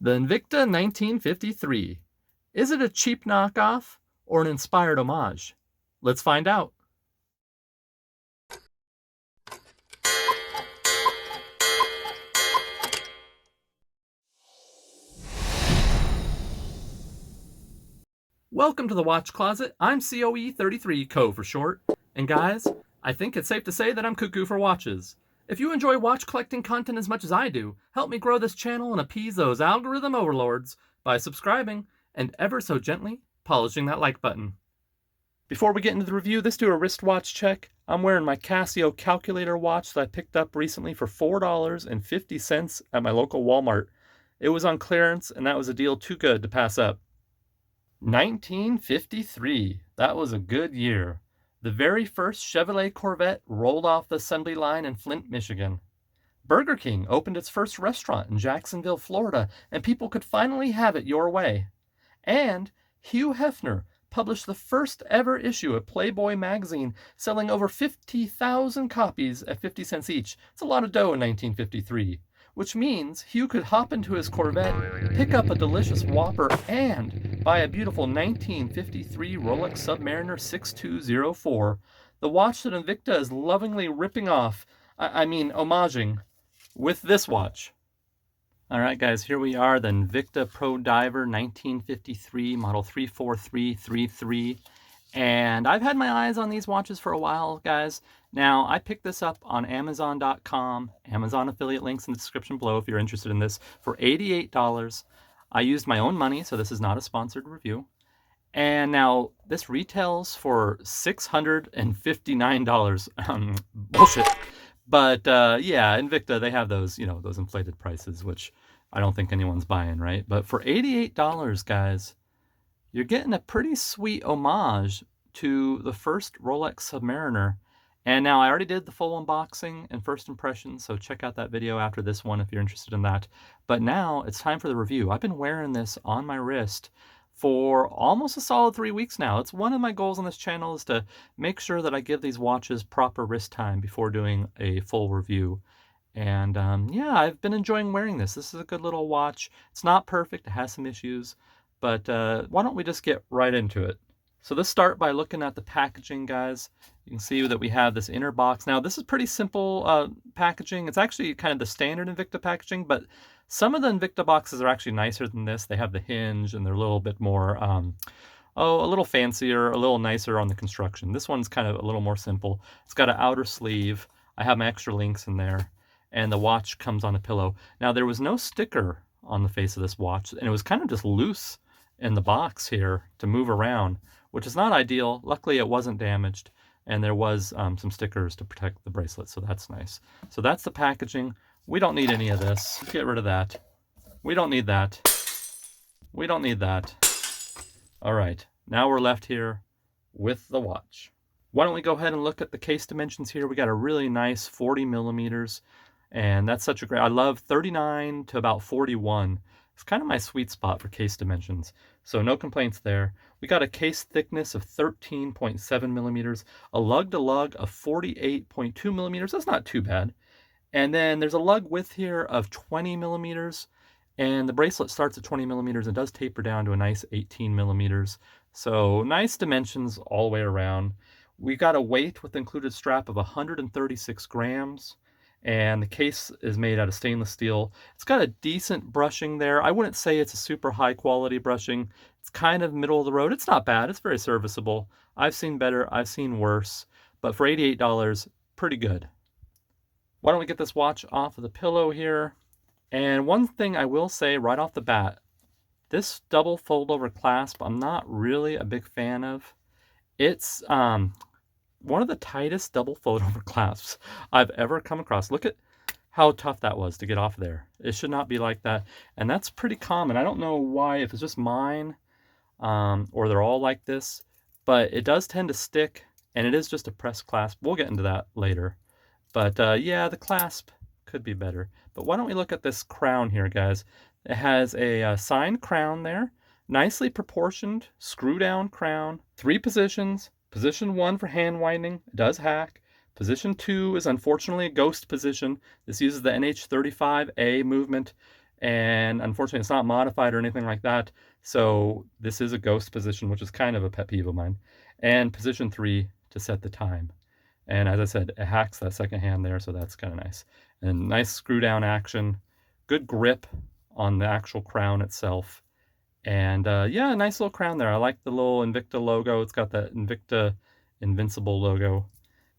The Invicta 1953. Is it a cheap knockoff or an inspired homage? Let's find out. Welcome to the Watch Closet. I'm COE33, Co for short. And guys, I think it's safe to say that I'm cuckoo for watches. If you enjoy watch collecting content as much as I do, help me grow this channel and appease those algorithm overlords by subscribing and ever so gently polishing that like button. Before we get into the review, let's do a wristwatch check. I'm wearing my Casio calculator watch that I picked up recently for $4.50 at my local Walmart. It was on clearance, and that was a deal too good to pass up. 1953. That was a good year. The very first Chevrolet Corvette rolled off the assembly line in Flint, Michigan. Burger King opened its first restaurant in Jacksonville, Florida, and people could finally have it your way. And Hugh Hefner published the first ever issue of Playboy magazine, selling over 50,000 copies at 50 cents each. It's a lot of dough in 1953, which means Hugh could hop into his Corvette, pick up a delicious Whopper, and buy a beautiful 1953 Rolex Submariner 6204, the watch that Invicta is lovingly ripping off, homaging, with this watch. All right, guys, here we are, the Invicta Pro Diver 1953, model 34333. And I've had my eyes on these watches for a while, guys. Now, I picked this up on Amazon.com, Amazon affiliate links in the description below if you're interested in this, for $88. I used my own money, so this is not a sponsored review. And now, this retails for $659. Bullshit. But yeah, Invicta, they have those, those inflated prices, which I don't think anyone's buying, right? But for $88, guys, you're getting a pretty sweet homage to the first Rolex Submariner. And now I already did the full unboxing and first impressions, so check out that video after this one if you're interested in that. But now it's time for the review. I've been wearing this on my wrist for almost a solid 3 weeks now. It's one of my goals on this channel is to make sure that I give these watches proper wrist time before doing a full review. And yeah, I've been enjoying wearing this. This is a good little watch. It's not perfect, it has some issues, but why don't we just get right into it? So let's start by looking at the packaging, guys. You can see that we have this inner box. Now, this is pretty simple packaging. It's actually kind of the standard Invicta packaging, but some of the Invicta boxes are actually nicer than this. They have the hinge, and they're a little bit more, a little fancier, a little nicer on the construction. This one's kind of a little more simple. It's got an outer sleeve. I have my extra links in there, and the watch comes on a pillow. Now, there was no sticker on the face of this watch, and it was kind of just loose in the box here to move around, which is not ideal. Luckily, it wasn't damaged, and there was some stickers to protect the bracelet, so that's nice. So that's the packaging. We don't need any of this. Get rid of that. We don't need that. We don't need that. All right, now we're left here with the watch. Why don't we go ahead and look at the case dimensions here? We got a really nice 40 millimeters, and that's such a great, I love 39 to about 41. It's kind of my sweet spot for case dimensions, so no complaints there. We got a case thickness of 13.7 millimeters, a lug-to-lug of 48.2 millimeters. That's not too bad. And then there's a lug width here of 20 millimeters, and the bracelet starts at 20 millimeters and does taper down to a nice 18 millimeters. So nice dimensions all the way around. We got a weight with included strap of 136 grams. And the case is made out of stainless steel. It's got a decent brushing there. I wouldn't say it's a super high quality brushing. It's kind of middle of the road. It's not bad. It's very serviceable. I've seen better. I've seen worse. But for $88, pretty good. Why don't we get this watch off of the pillow here? And one thing I will say right off the bat, this double fold over clasp, I'm not really a big fan of. It's one of the tightest double fold over clasps I've ever come across. Look at how tough that was to get off there. It should not be like that. And that's pretty common. I don't know why, if it's just mine or they're all like this, but it does tend to stick, and it is just a press clasp. We'll get into that later. But yeah, the clasp could be better. But why don't we look at this crown here, guys? It has a signed crown there, nicely proportioned screw down crown, 3 positions. Position 1 for hand winding, it does hack. Position 2 is unfortunately a ghost position. This uses the NH35A movement. And unfortunately, it's not modified or anything like that. So this is a ghost position, which is kind of a pet peeve of mine. And position 3 to set the time. And as I said, it hacks that second hand there, so that's kind of nice. And nice screw down action, good grip on the actual crown itself. And yeah, nice little crown there. I like the little Invicta logo. It's got that Invicta Invincible logo.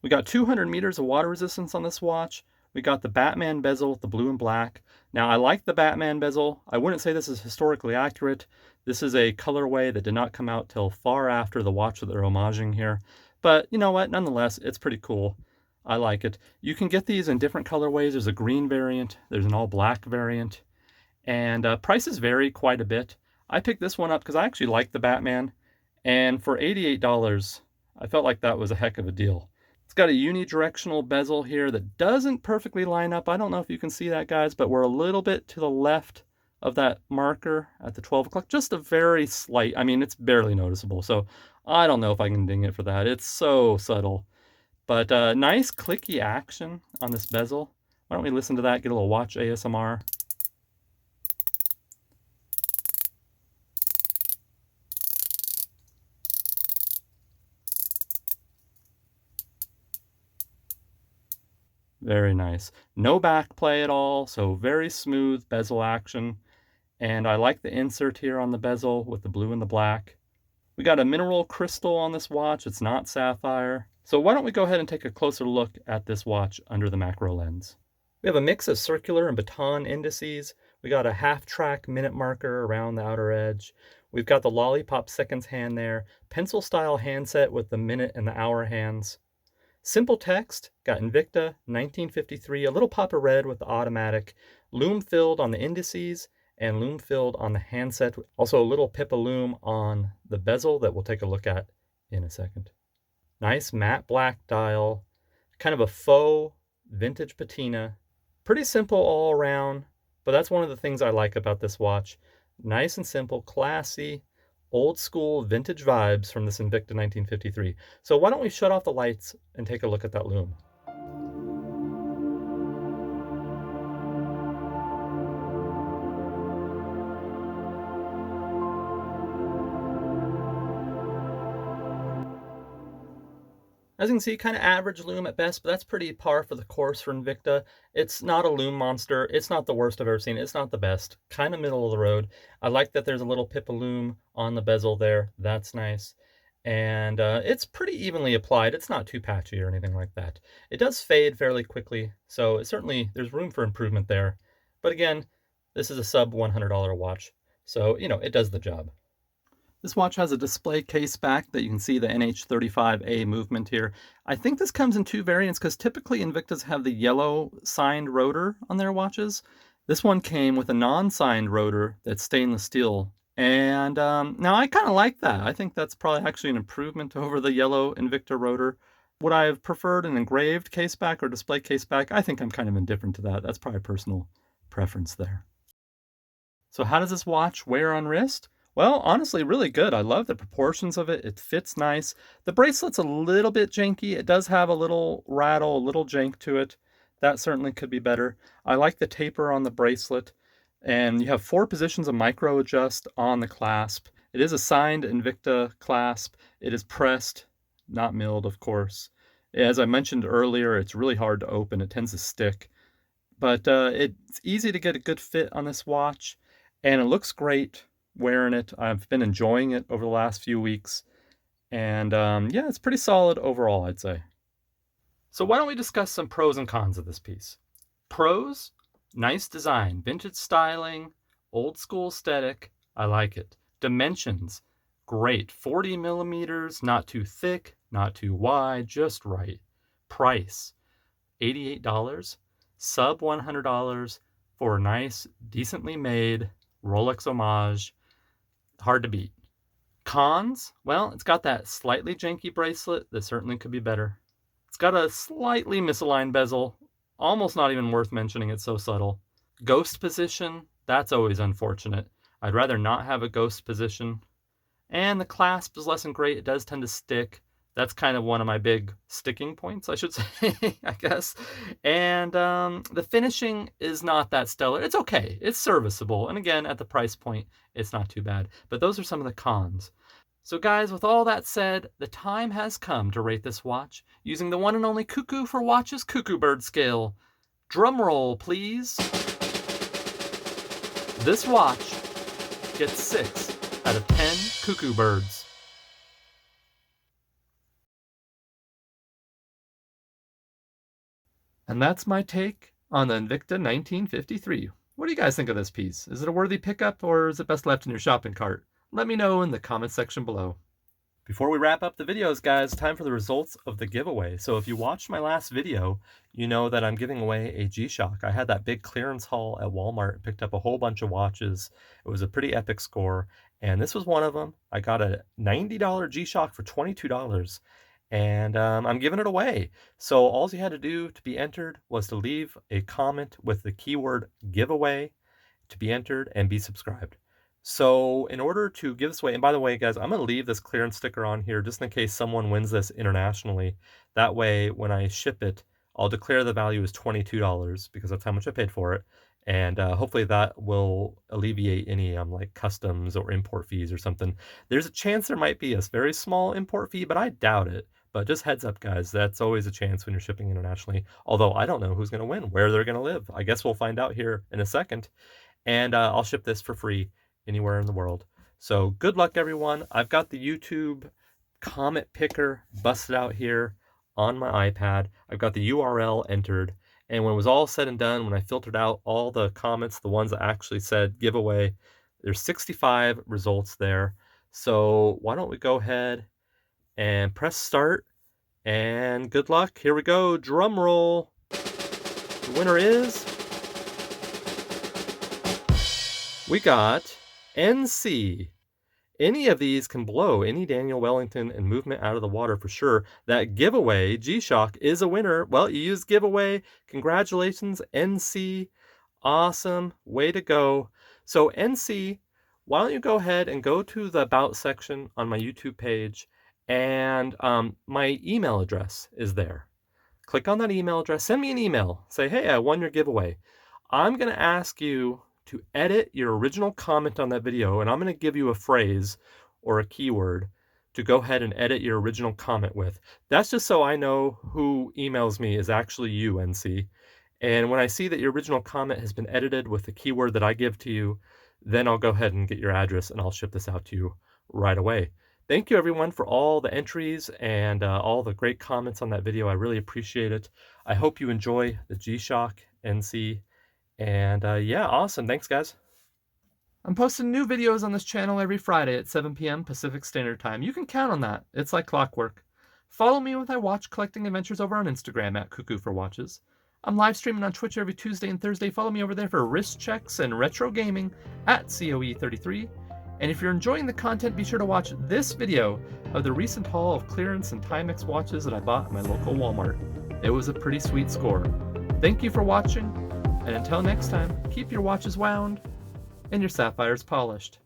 We got 200 meters of water resistance on this watch. We got the Batman bezel with the blue and black. Now, I like the Batman bezel. I wouldn't say this is historically accurate. This is a colorway that did not come out till far after the watch that they're homaging here. But you know what? Nonetheless, it's pretty cool. I like it. You can get these in different colorways. There's a green variant. There's an all black variant. And prices vary quite a bit. I picked this one up because I actually like the Batman. And for $88, I felt like that was a heck of a deal. It's got a unidirectional bezel here that doesn't perfectly line up. I don't know if you can see that, guys, but we're a little bit to the left of that marker at the 12 o'clock. Just a very slight, I mean, it's barely noticeable. So I don't know if I can ding it for that. It's so subtle. But nice clicky action on this bezel. Why don't we listen to that, get a little watch ASMR. Very nice. No back play at all, so very smooth bezel action. And I like the insert here on the bezel with the blue and the black. We got a mineral crystal on this watch. It's not sapphire. So why don't we go ahead and take a closer look at this watch under the macro lens. We have a mix of circular and baton indices. We got a half-track minute marker around the outer edge. We've got the lollipop seconds hand there, pencil-style handset with the minute and the hour hands. Simple text, got Invicta, 1953, a little pop of red with the automatic, Lume filled on the indices, and Lume filled on the handset. Also a little pip of Lume on the bezel that we'll take a look at in a second. Nice matte black dial, kind of a faux vintage patina. Pretty simple all around, but that's one of the things I like about this watch. Nice and simple, classy, old school vintage vibes from this Invicta 1953. So why don't we shut off the lights and take a look at that Lume. As you can see, kind of average Lume at best, but that's pretty par for the course for Invicta. It's not a Lume monster. It's not the worst I've ever seen. It's not the best. Kind of middle of the road. I like that there's a little pip of Lume on the bezel there. That's nice. And it's pretty evenly applied. It's not too patchy or anything like that. It does fade fairly quickly, so it certainly, there's room for improvement there. But again, this is a sub $100 watch, so, you know, it does the job. This watch has a display case back that you can see the NH35A movement here. I think this comes in two variants because typically Invictas have the yellow signed rotor on their watches. This one came with a non-signed rotor that's stainless steel. And now I kind of like that. I think that's probably actually an improvement over the yellow Invicta rotor. Would I have preferred an engraved case back or display case back? I think I'm kind of indifferent to that. That's probably personal preference there. So how does this watch wear on wrist? Well, honestly, really good. I love the proportions of it. It fits nice. The bracelet's a little bit janky. It does have a little rattle, a little jank to it. That certainly could be better. I like the taper on the bracelet. And you have 4 positions of micro adjust on the clasp. It is a signed Invicta clasp. It is pressed, not milled, of course. As I mentioned earlier, it's really hard to open. It tends to stick. But it's easy to get a good fit on this watch. And it looks great wearing it. I've been enjoying it over the last few weeks. And yeah, it's pretty solid overall, I'd say. So why don't we discuss some pros and cons of this piece? Pros, nice design, vintage styling, old school aesthetic. I like it. Dimensions, great. 40 millimeters, not too thick, not too wide, just right. Price, $88, sub $100 for a nice, decently made Rolex homage. Hard to beat. Cons? Well, it's got that slightly janky bracelet that certainly could be better. It's got a slightly misaligned bezel, almost not even worth mentioning, it's so subtle. Ghost position, that's always unfortunate. I'd rather not have a ghost position. And the clasp is less than great, it does tend to stick. That's kind of one of my big sticking points, I should say, I guess. And the finishing is not that stellar. It's okay. It's serviceable. And again, at the price point, it's not too bad. But those are some of the cons. So guys, with all that said, the time has come to rate this watch using the one and only Cuckoo for Watches Cuckoo Bird scale. Drum roll, please. This watch gets 6 out of 10 cuckoo birds. And that's my take on the Invicta 1953. What do you guys think of this piece? Is it a worthy pickup or is it best left in your shopping cart? Let me know in the comment section below. Before we wrap up the videos, guys, time for the results of the giveaway. So if you watched my last video, you know that I'm giving away a G-Shock. I had that big clearance haul at Walmart, picked up a whole bunch of watches. It was a pretty epic score, and this was one of them. I got a $90 G-Shock for $22, and I'm giving it away. So all you had to do to be entered was to leave a comment with the keyword giveaway to be entered and be subscribed. So in order to give this away, and by the way, guys, I'm going to leave this clearance sticker on here just in case someone wins this internationally. That way, when I ship it, I'll declare the value as $22 because that's how much I paid for it. And hopefully that will alleviate any like customs or import fees or something. There's a chance there might be a very small import fee, but I doubt it. But just heads up, guys, that's always a chance when you're shipping internationally. Although I don't know who's going to win, where they're going to live. I guess we'll find out here in a second. And I'll ship this for free anywhere in the world. So good luck, everyone. I've got the YouTube comment picker busted out here on my iPad. I've got the URL entered. And when it was all said and done, when I filtered out all the comments, the ones that actually said giveaway, there's 65 results there. So why don't we go ahead and press start, and good luck. Here we go. Drum roll. The winner is, we got NC. Any of these can blow any Daniel Wellington and movement out of the water for sure. That giveaway, G-Shock, is a winner. Well, you used giveaway. Congratulations, NC. Awesome. Way to go. So NC, why don't you go ahead and go to the About section on my YouTube page, and my email address is there. Click on that email address. Send me an email. Say, hey, I won your giveaway. I'm going to ask you to edit your original comment on that video, and I'm going to give you a phrase or a keyword to go ahead and edit your original comment with. That's just so I know who emails me is actually you, NC. And when I see that your original comment has been edited with the keyword that I give to you, then I'll go ahead and get your address and I'll ship this out to you right away. Thank you, everyone, for all the entries and all the great comments on that video. I really appreciate it. I hope you enjoy the G-Shock NC. And yeah, awesome. Thanks, guys. I'm posting new videos on this channel every Friday at 7 p.m. Pacific Standard Time. You can count on that. It's like clockwork. Follow me with my watch collecting adventures over on Instagram at Cuckoo for Watches. I'm live streaming on Twitch every Tuesday and Thursday. Follow me over there for wrist checks and retro gaming at COE33. And if you're enjoying the content, be sure to watch this video of the recent haul of clearance and Timex watches that I bought at my local Walmart. It was a pretty sweet score. Thank you for watching, and until next time, keep your watches wound and your sapphires polished.